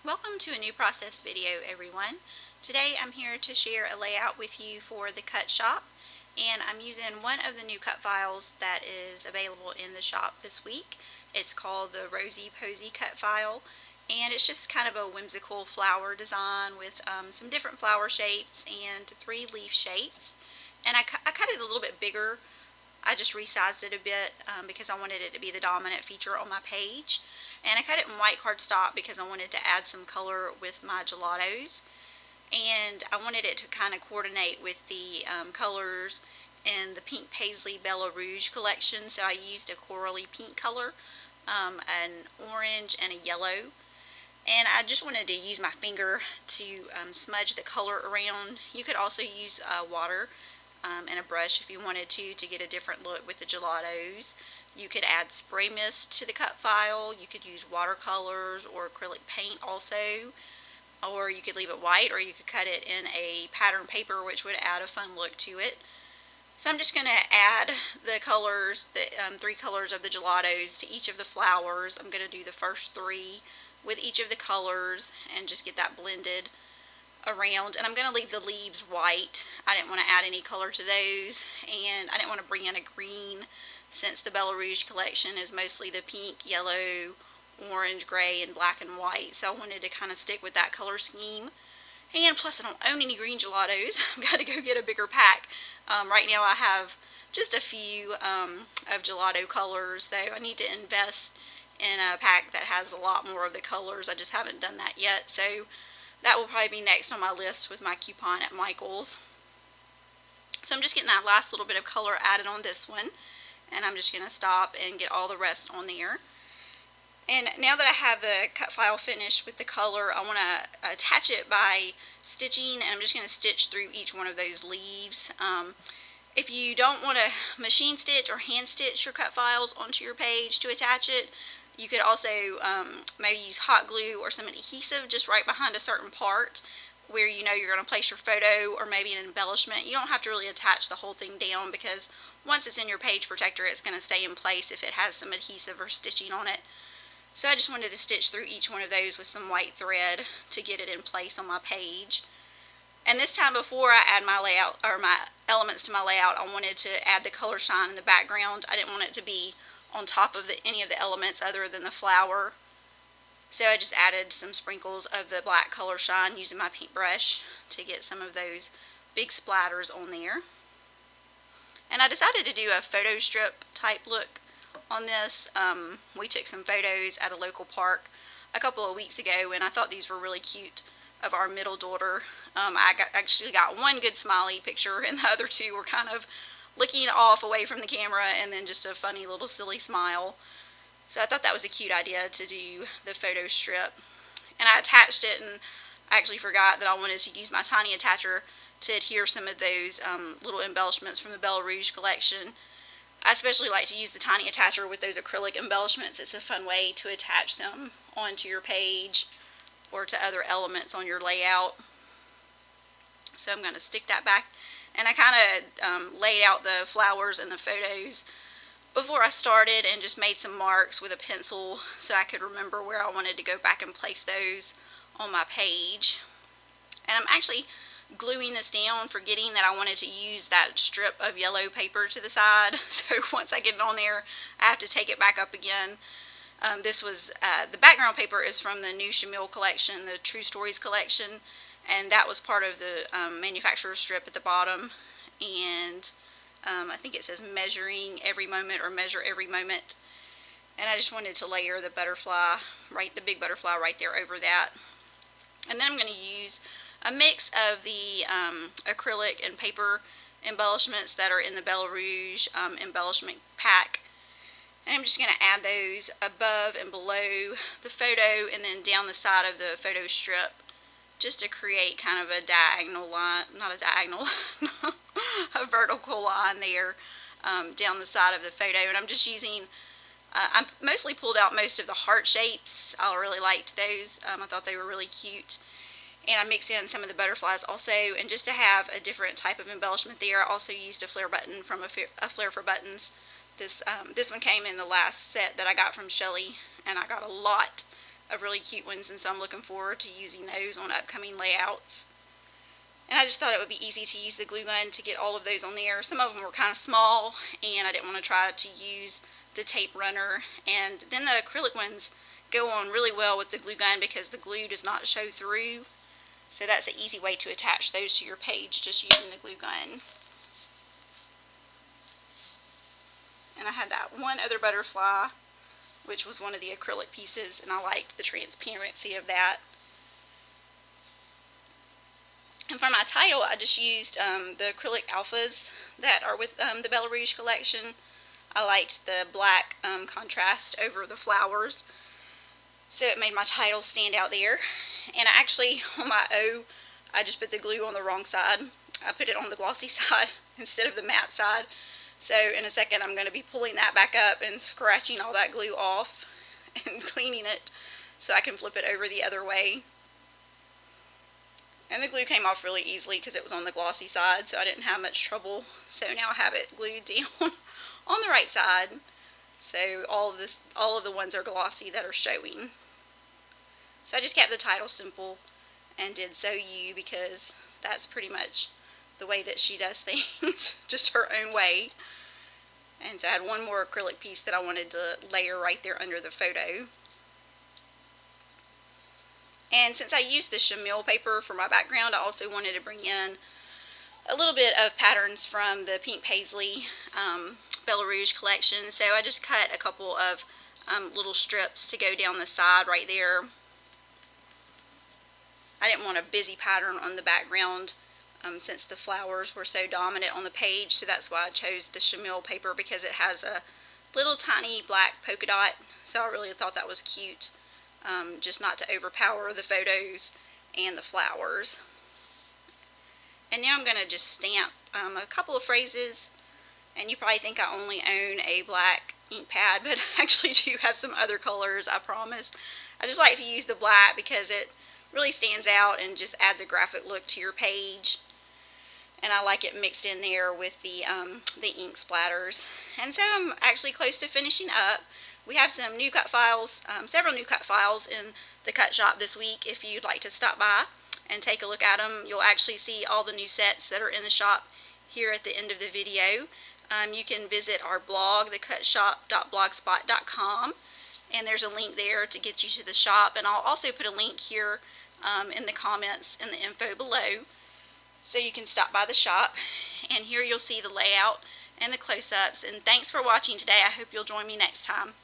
Welcome to a new process video, everyone. Today I'm here to share a layout with you for the Cut Shop, and I'm using one of the new cut files that is available in the shop this week. It's called the Rosey Posey cut file, and it's just kind of a whimsical flower design with some different flower shapes and 3 leaf shapes. And I cut it a little bit bigger. I just resized it a bit because I wanted it to be the dominant feature on my page. And I cut it in white cardstock because I wanted to add some color with my gelatos. And I wanted it to kind of coordinate with the colors in the Pink Paisley Bella Rouge collection. So I used a corally pink color, an orange, and a yellow. And I just wanted to use my finger to smudge the color around. You could also use water and a brush if you wanted to get a different look with the gelatos. You could add spray mist to the cut file. You could use watercolors or acrylic paint also, or you could leave it white, or you could cut it in a pattern paper, which would add a fun look to it. So I'm just going to add the colors, the 3 colors of the gelatos to each of the flowers. I'm going to do the first 3 with each of the colors and just get that blended around. And I'm going to leave the leaves white. I didn't want to add any color to those, and I didn't want to bring in a green, since the Bella Rouge collection is mostly the pink, yellow, orange, gray, and black and white. So I wanted to kind of stick with that color scheme. And plus I don't own any green gelatos. I've got to go get a bigger pack. Right now I have just a few of gelato colors, so I need to invest in a pack that has a lot more of the colors. I just haven't done that yet, so that will probably be next on my list with my coupon at Michael's. So I'm just getting that last little bit of color added on this one. And I'm just going to stop and get all the rest on there. And now that I have the cut file finished with the color, I want to attach it by stitching, and I'm just going to stitch through each one of those leaves. If you don't want to machine stitch or hand stitch your cut files onto your page to attach it, you could also maybe use hot glue or some adhesive just right behind a certain part where you know you're going to place your photo or maybe an embellishment. You don't have to really attach the whole thing down, because once it's in your page protector, it's going to stay in place if it has some adhesive or stitching on it. So I just wanted to stitch through each one of those with some white thread to get it in place on my page. And this time, before I add my layout or my elements to my layout, I wanted to add the color shine in the background. I didn't want it to be on top of any of the elements other than the flower. So I just added some sprinkles of the black color shine using my paintbrush to get some of those big splatters on there. And I decided to do a photo strip type look on this. We took some photos at a local park a couple of weeks ago, and I thought these were really cute of our middle daughter. I actually got one good smiley picture, and the other 2 were kind of looking off away from the camera, and then just a funny little silly smile. So I thought that was a cute idea to do the photo strip. And I attached it, and I actually forgot that I wanted to use my tiny attacher to adhere some of those little embellishments from the Bella Rouge collection. I especially like to use the tiny attacher with those acrylic embellishments. It's a fun way to attach them onto your page or to other elements on your layout. So I'm going to stick that back. And I kind of laid out the flowers and the photos before I started and just made some marks with a pencil so I could remember where I wanted to go back and place those on my page. And I'm actually gluing this down, forgetting that I wanted to use that strip of yellow paper to the side. So once I get it on there, I have to take it back up again. This was, the background paper is from the new Shamil collection, the True Stories collection, and that was part of the manufacturer's strip at the bottom. And I think it says measuring every moment or measure every moment. And I just wanted to layer the butterfly, the big butterfly right there over that. And then I'm going to use a mix of the acrylic and paper embellishments that are in the Bella Rouge embellishment pack. And I'm just going to add those above and below the photo and then down the side of the photo strip, just to create kind of a diagonal line, not a diagonal, a vertical line there down the side of the photo. And I'm just using, I mostly pulled out most of the heart shapes. I really liked those. I thought they were really cute. And I mixed in some of the butterflies also, and just to have a different type of embellishment there, I also used a flare button from a Flare for Buttons. This one came in the last set that I got from Shelly, and I got a lot of really cute ones, and so I'm looking forward to using those on upcoming layouts. And I just thought it would be easy to use the glue gun to get all of those on there. Some of them were kind of small, and I didn't want to try to use the tape runner. And then the acrylic ones go on really well with the glue gun because the glue does not show through. So that's an easy way to attach those to your page, just using the glue gun. And I had that one other butterfly, which was one of the acrylic pieces, and I liked the transparency of that. And for my title, I just used the acrylic alphas that are with the Bella Rouge collection. I liked the black contrast over the flowers, so it made my title stand out there. And I actually, on my O, I just put the glue on the wrong side. I put it on the glossy side instead of the matte side. So in a second I'm going to be pulling that back up and scratching all that glue off and cleaning it so I can flip it over the other way. And the glue came off really easily because it was on the glossy side, so I didn't have much trouble. So now I have it glued down on the right side. So all of the ones are glossy that are showing. So I just kept the title simple and did "So You" because that's pretty much the way that she does things, just her own way. And so I had one more acrylic piece that I wanted to layer right there under the photo. And since I used the chenille paper for my background, I also wanted to bring in a little bit of patterns from the Pink Paisley Bella Rouge collection. So I just cut a couple of little strips to go down the side right there. I didn't want a busy pattern on the background since the flowers were so dominant on the page, so that's why I chose the chenille paper, because it has a little tiny black polka dot, so I really thought that was cute, just not to overpower the photos and the flowers. And now I'm going to just stamp a couple of phrases, and you probably think I only own a black ink pad, but I actually do have some other colors, I promise. I just like to use the black because it really stands out and just adds a graphic look to your page. And I like it mixed in there with the ink splatters. And so I'm actually close to finishing up. We have some new cut files, several new cut files in the cut shop this week. If you'd like to stop by and take a look at them, you'll actually see all the new sets that are in the shop here at the end of the video. You can visit our blog, thecutshop.blogspot.com, and there's a link there to get you to the shop. And I'll also put a link here in the comments in the info below, so you can stop by the shop. And here you'll see the layout and the close-ups. And thanks for watching today. I hope you'll join me next time.